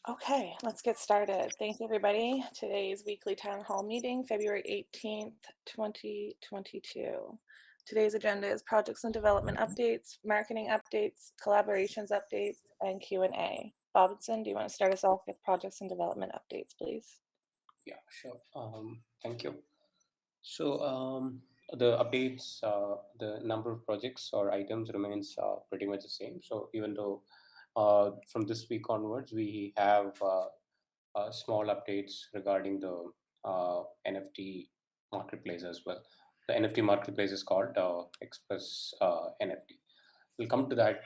Okay, let's get started. Thanks, everybody. Today's weekly town hall meeting, February 18th, 2022. Today's agenda is projects and development updates, marketing updates, collaborations updates, and Q&A. Robinson, do you want to start us off with projects and development updates, please? Yeah, sure. Thank you. So the updates, the number of projects or items remains pretty much the same. So even though from this week onwards we have small updates regarding the NFT marketplace as well. The NFT marketplace is called Express NFT. We'll come to that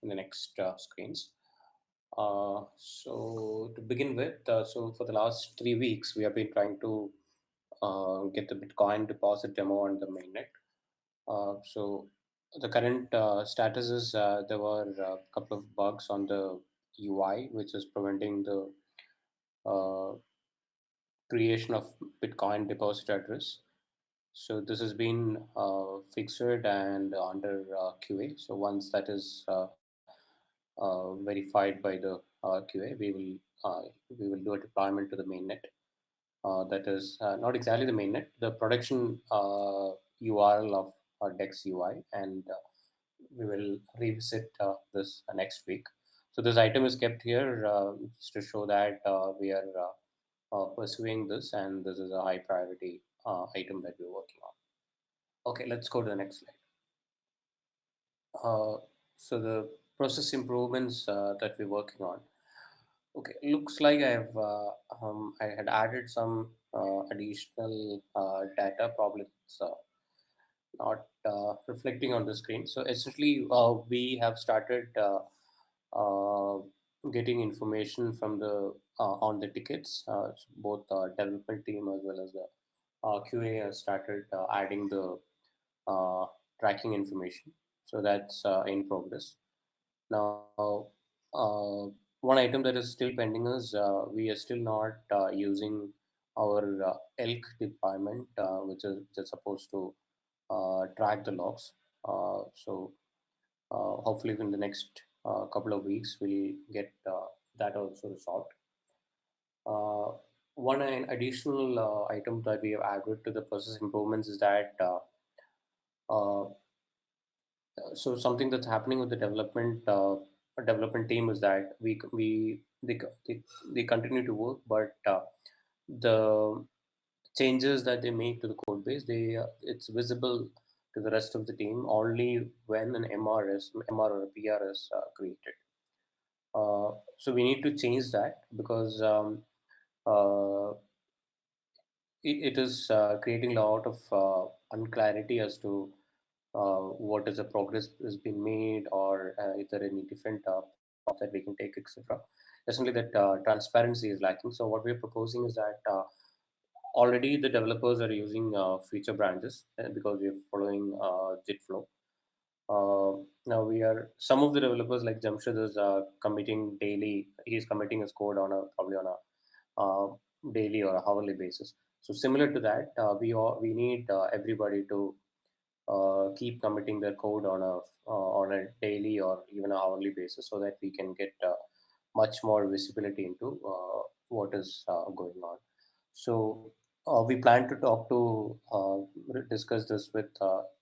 in the next screens. So to begin with, so for the last 3 weeks, we have been trying to get the Bitcoin deposit demo on the mainnet. So the current status is there were a couple of bugs on the UI, which is preventing the uh, creation of Bitcoin deposit address. So this has been fixed and under QA. So once that is verified by the QA, we will do a deployment to the mainnet. That is not exactly the mainnet, the production URL of Dex UI, and we will revisit this next week. So this item is kept here just to show that we are pursuing this, and this is a high priority item that we're working on. Okay, let's go to the next slide. So the process improvements that we're working on. Okay, looks like I had added some additional data. Probably it's not reflecting on the screen. So essentially, we have started uh, getting information from the on the tickets. Both development team as well as the QA has started adding the uh, tracking information. So that's in progress. Now, uh, one item that is still pending is we are still not using our elk deployment, which is just supposed to track the logs. So hopefully, in the next couple of weeks, we'll get that also resolved. Uh, additional item that we have added to the process improvements is that uh, so something that's happening with the development team is that they continue to work, but the changes that they make to the code base, they it's visible to the rest of the team only when an MR or a PR is created. So we need to change that because uh, it is creating a lot of unclarity as to what is the progress has been made, or if there are any different paths that we can take, etc. Essentially, that transparency is lacking. So what we're proposing is that already the developers are using feature branches because we're following JIT flow. Now we are some of the developers like Jamshid is committing daily. He's committing his code on a probably on a daily or a hourly basis. So similar to that, we need everybody to keep committing their code on a daily or even a hourly basis, so that we can get much more visibility into what is going on. So we plan to talk to discuss this with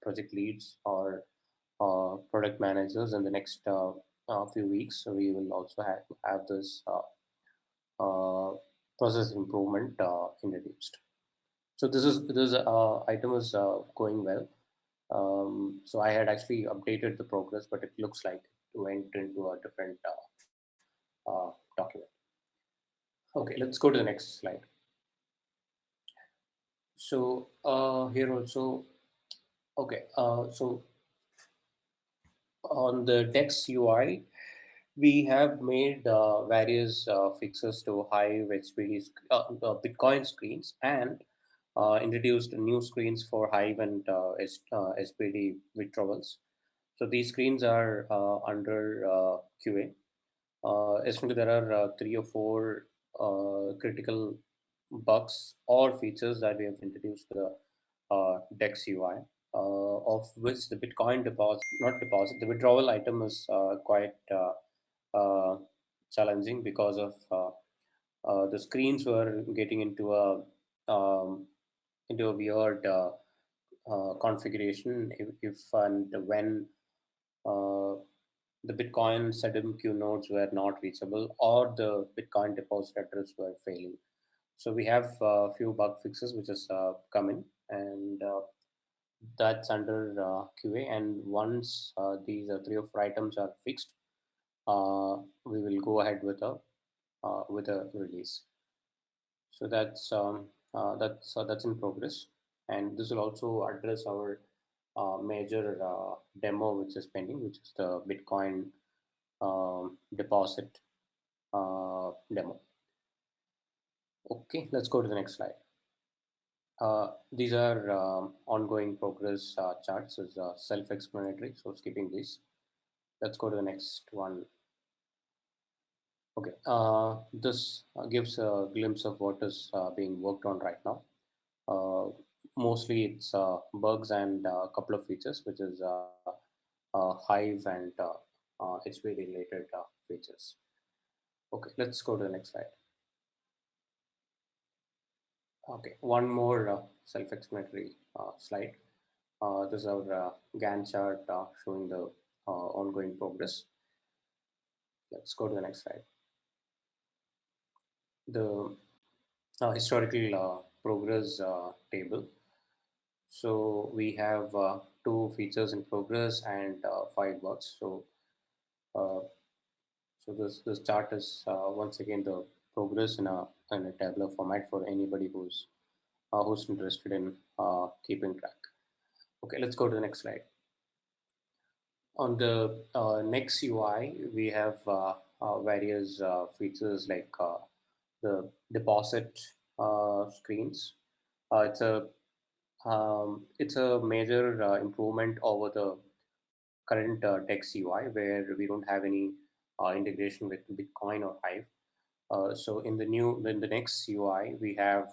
project leads or product managers in the next few weeks. So we will also have this uh, process improvement introduced. So this item is going well. So I had actually updated the progress, but it looks like it went into a different document. Okay, let's go to the next slide. So here also, okay. So on the Dex UI, we have made various fixes to Hive, HPD, Bitcoin screens, and introduced new screens for Hive and SPD withdrawals. So these screens are under QA. Essentially, there are three or four critical bugs or features that we have introduced to the Dex UI, of which the Bitcoin deposit, not deposit, the withdrawal item is quite challenging because of the screens were getting um, into a weird configuration if and when uh, the Bitcoin SEDMQ nodes were not reachable or the Bitcoin deposit address were failing. So we have a few bug fixes which has come in, and that's under QA. And once these three or four items are fixed, we will go ahead with a release. So that's in progress, and this will also address our major demo which is pending, which is the Bitcoin deposit demo. Okay, let's go to the next slide. These are ongoing progress charts, is self-explanatory, so skipping this. Let's go to the next one. Okay, this gives a glimpse of what is being worked on right now. Uh, Mostly it's bugs and a couple of features, which is Hive and HB related features. Okay, let's go to the next slide. Okay, one more self-explanatory slide. This is our Gantt chart showing the ongoing progress. Let's go to the next slide. The historical progress table. So we have two features in progress and five bugs. Uh, so this chart is once again the progress in a tabular format for anybody who's interested in keeping track. Okay, let's go to the next slide. On the next UI, we have various features like the deposit screens. It's a major improvement over the current Dex UI, where we don't have any integration with Bitcoin or Hive. So in the next UI, we have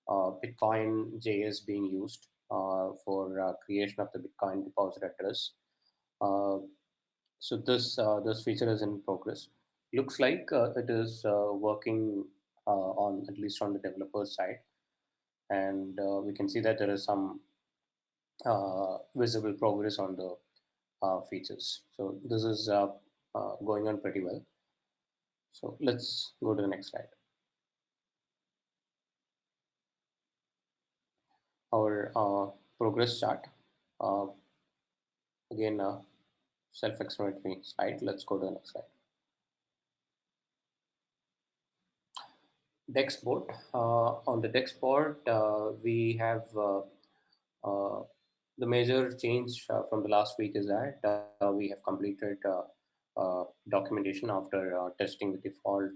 Bitcoin JS being used for creation of the Bitcoin deposit address. Uh, so this feature is in progress. Looks like it is working on at least on the developer side, and we can see that there is some visible progress on the features. So this is going on pretty well. So let's go to the next slide. Our progress chart. Uh, Again, self-explanatory slide. Let's go to the next slide. Dexport. On the Dexport, we have uh, the major change from the last week is that we have completed documentation after testing the default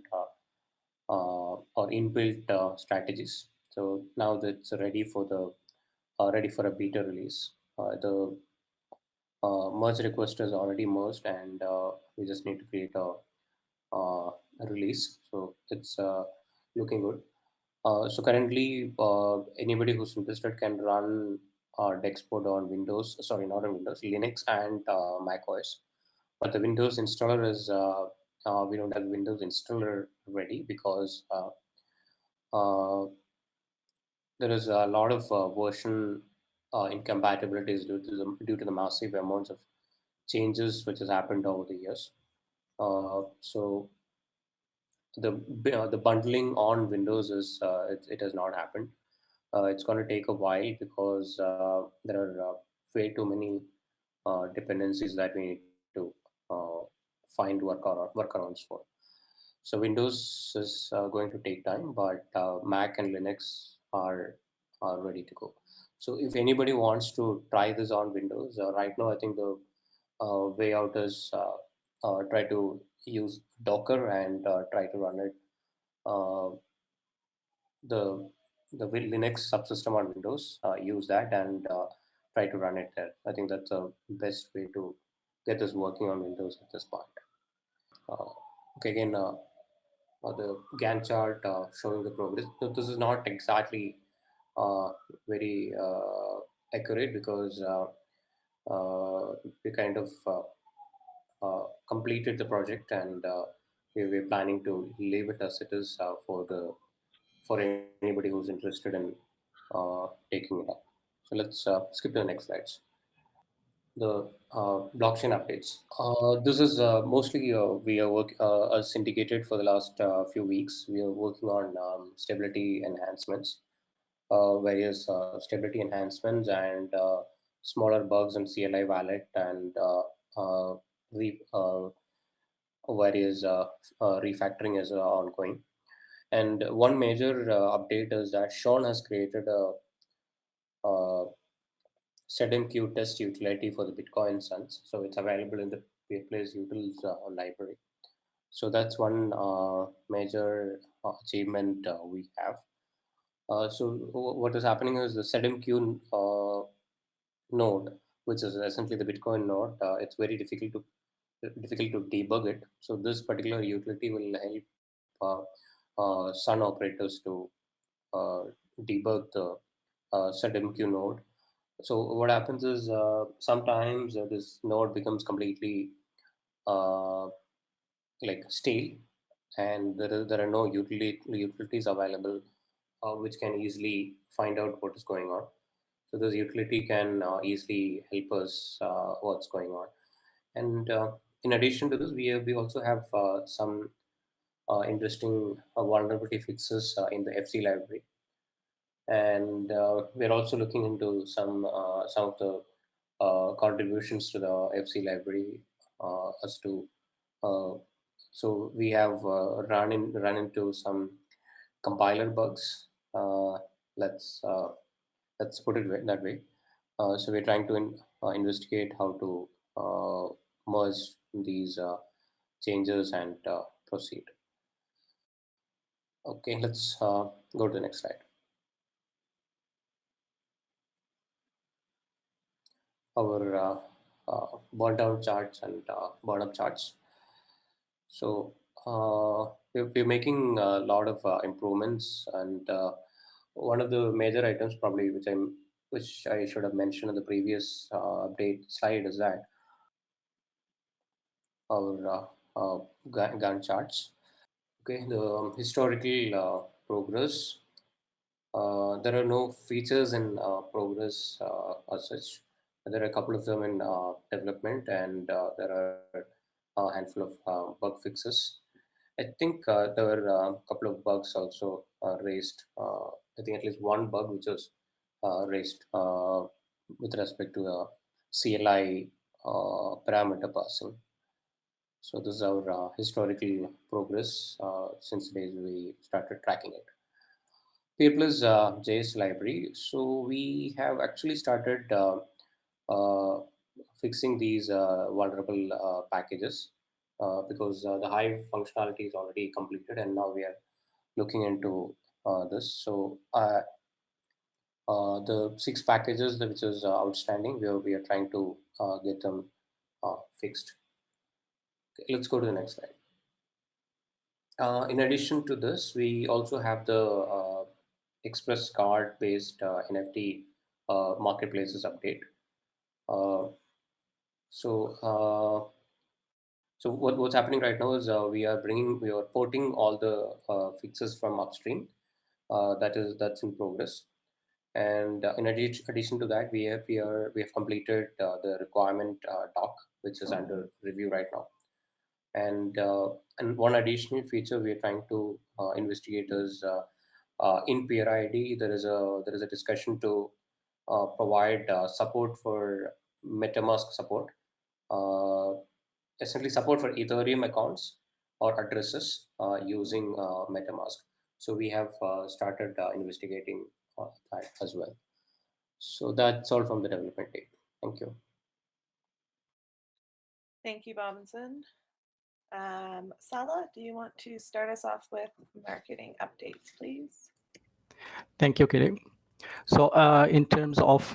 or inbuilt strategies. So now that's ready for a beta release. The merge request is already merged, and we just need to create a release. So it's looking good. So currently, anybody who's interested can run Dexport on Windows. Sorry, not on Windows, Linux and Mac OS. But the Windows installer is we don't have Windows installer ready because uh, there is a lot of version incompatibilities due to the massive amounts of changes which has happened over the years. So the bundling on Windows it has not happened. It's going to take a while because there are way too many dependencies that we need to uh, find workarounds for. So Windows is going to take time, but Mac and Linux are ready to go. So if anybody wants to try this on Windows, right now I think the way out is try to use Docker and try to run it uh, the Linux subsystem on Windows. Use that and try to run it there. I think that's the best way to get this working on Windows at this point. Uh, okay, again, the Gantt chart showing the progress. So this is not exactly uh, very accurate because we kind of completed the project and we're planning to leave it as it is for anybody who's interested in taking it up. So let's skip to the next slides. The blockchain updates. This is mostly we are work as indicated for the last few weeks. We are working on stability enhancements, various stability enhancements, and smaller bugs in CLI wallet, and re, various refactoring is ongoing. And one major update is that Sean has created a SedMQ test utility for the Bitcoin Suns. So it's available in the Peerplays utils library. So that's one major achievement we have. So what is happening is the SedMQ node, which is essentially the Bitcoin node. It's very difficult to debug it. So this particular utility will help Sun operators to uh, debug the SedMQ node. So what happens is sometimes this node becomes completely uh, like stale, and there are no utilities available which can easily find out what is going on. So this utility can easily help us what's going on. And in addition to this, we also have some interesting vulnerability fixes in the FC library, and we're also looking into some of the contributions to the FC library as to uh, so we have run into some compiler bugs. Let's let's put it that way. So we're trying to investigate how to merge these changes and proceed. Okay, let's go to the next slide. Our burn down charts and burn up charts. So we're making a lot of improvements, and one of the major items probably which I should have mentioned in the previous update slide is that our Gantt charts. Okay, the historical progress. There are no features in progress as such. There are a couple of them in development, and there are a handful of bug fixes. I think there were a couple of bugs also raised. I think at least one bug which was raised with respect to the CLI parameter passing. So this is our historical progress since the days we started tracking it. Peerplays JS library. So we have actually started uh, fixing these vulnerable packages because the Hive functionality is already completed, and now we are looking into this. So the 6 packages which is outstanding, we are trying to get them fixed. Okay, let's go to the next slide. In addition to this, we also have the Express card based NFT marketplaces update. Uh, so what's happening right now is we are porting all the fixes from upstream. That's in progress. And in addition to that, we have completed the requirement doc, which is under review right now. And one additional feature we are trying to investigate is in peer ID there is a discussion to provide support for MetaMask support, uh, essentially support for Ethereum accounts or addresses using MetaMask. So we have started investigating that as well. So that's all from the development team. Thank you. Thank you, Robinson. Sala, do you want to start us off with marketing updates, please? Thank you, Kelly. So in terms of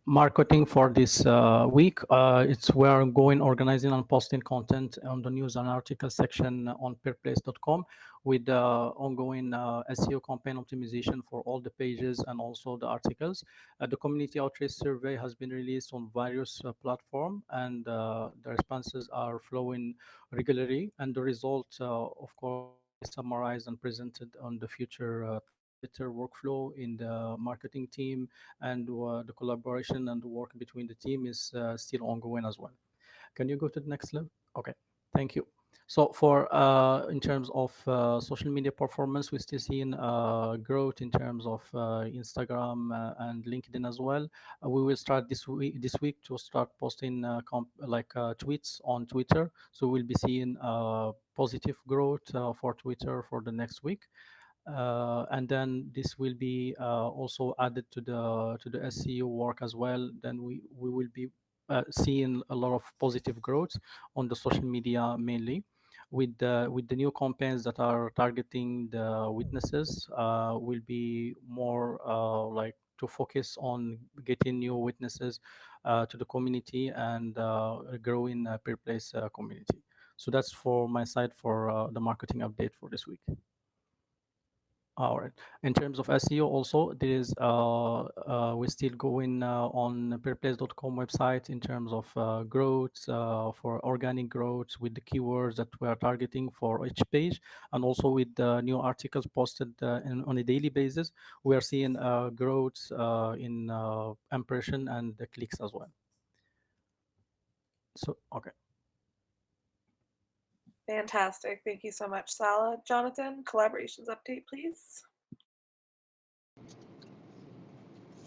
marketing for this week. It's we're going organizing and posting content on the news and article section on peerplays.com with ongoing SEO campaign optimization for all the pages and also the articles. The community outreach survey has been released on various platforms, and the responses are flowing regularly. And the results, of course, will be summarized and presented on the future Twitter workflow in the marketing team, and the collaboration and the work between the team is still ongoing as well. Can you go to the next slide? Okay, thank you. So for in terms of social media performance, we're still seeing growth in terms of Instagram and LinkedIn as well. We will start this week to start posting tweets on Twitter. So we'll be seeing positive growth for Twitter for the next week. And then this will be also added to the SEO work as well. Then we will be seeing a lot of positive growth on the social media mainly with the new campaigns that are targeting the witnesses. Will be more like to focus on getting new witnesses to the community and growing Peerplays community. So that's for my side for the marketing update for this week. All right. In terms of SEO, also there is we're still going on peerplays.com website in terms of growth for organic growth with the keywords that we are targeting for each page, and also with the new articles posted on a daily basis. We are seeing growth in impression and the clicks as well. So okay. Fantastic. Thank you so much, Salah. Jonathan, collaborations update, please.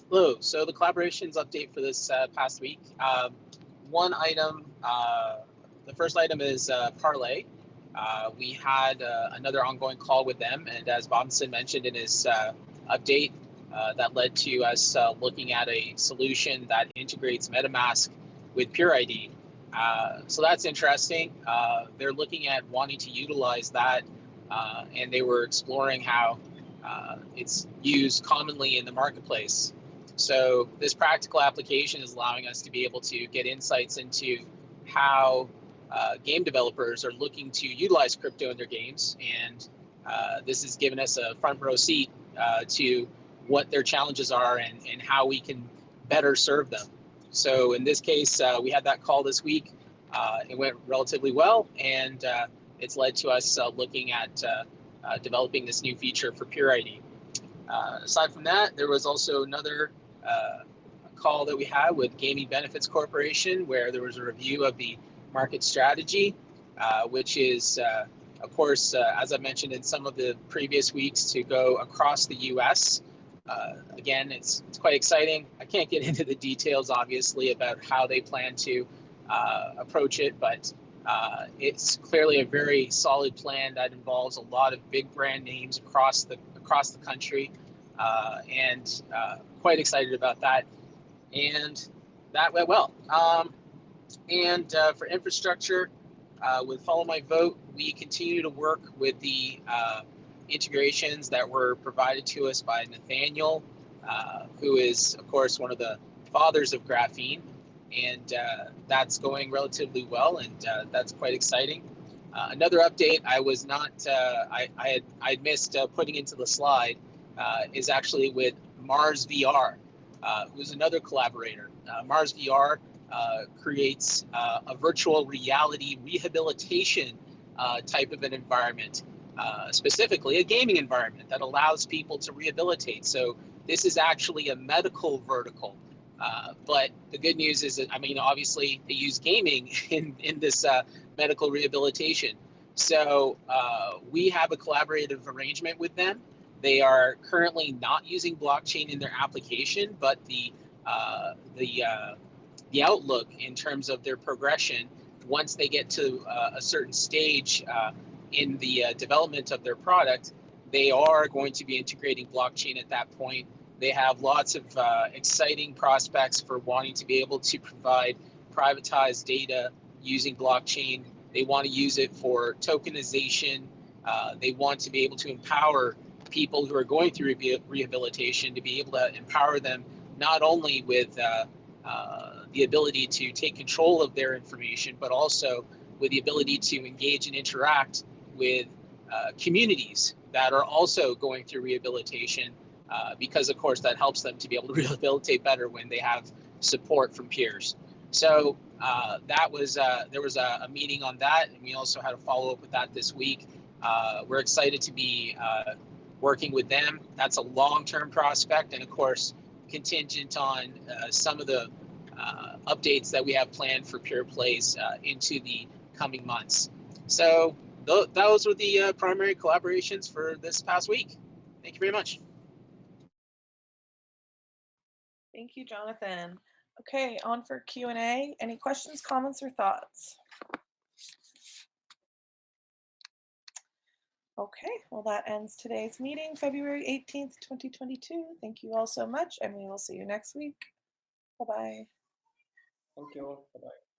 Hello. So the collaborations update for this past week. One item, the first item is Parlay. We had another ongoing call with them, and as Bobson mentioned in his update, that led to us looking at a solution that integrates MetaMask with PureID. So that's interesting. They're looking at wanting to utilize that, and they were exploring how it's used commonly in the marketplace. So this practical application is allowing us to be able to get insights into how game developers are looking to utilize crypto in their games, and this has given us a front row seat to what their challenges are and how we can better serve them. So in this case, we had that call this week. It went relatively well, and it's led to us looking at developing this new feature for PureID. Aside from that, there was also another call that we had with Gaming Benefits Corporation, where there was a review of the market strategy, which is, of course, as I mentioned in some of the previous weeks, to go across the U.S. Again, it's quite exciting. I can't get into the details, obviously, about how they plan to approach it, but it's clearly a very solid plan that involves a lot of big brand names across the country, and quite excited about that. And that went well. And for infrastructure, with Follow My Vote, we continue to work with the integrations that were provided to us by Nathaniel, who is, of course, one of the fathers of graphene. And that's going relatively well, and that's quite exciting. Another update I was not, I had missed putting into the slide is actually with Mars VR, who's another collaborator. Mars VR creates a virtual reality rehabilitation type of an environment, specifically a gaming environment that allows people to rehabilitate. So this is actually a medical vertical. But the good news is that, I mean, obviously they use gaming in this medical rehabilitation. So we have a collaborative arrangement with them. They are currently not using blockchain in their application, but the outlook in terms of their progression, once they get to a certain stage in the development of their product, they are going to be integrating blockchain at that point. They have lots of exciting prospects for wanting to be able to provide privatized data using blockchain. They want to use it for tokenization. They want to be able to empower people who are going through rehabilitation, to be able to empower them not only with the ability to take control of their information, but also with the ability to engage and interact with communities that are also going through rehabilitation, because of course that helps them to be able to rehabilitate better when they have support from peers. So that was there was a meeting on that, and we also had a follow-up with that this week. We're excited to be working with them. That's a long-term prospect, and of course contingent on some of the updates that we have planned for Peerplays into the coming months. So those were the primary collaborations for this past week. Thank you very much. Thank you, Jonathan. Okay, on for Q&A. Any questions, comments, or thoughts? Okay, well, that ends today's meeting, February 18th, 2022. Thank you all so much, and we will see you next week. Bye-bye. Thank you. Bye-bye.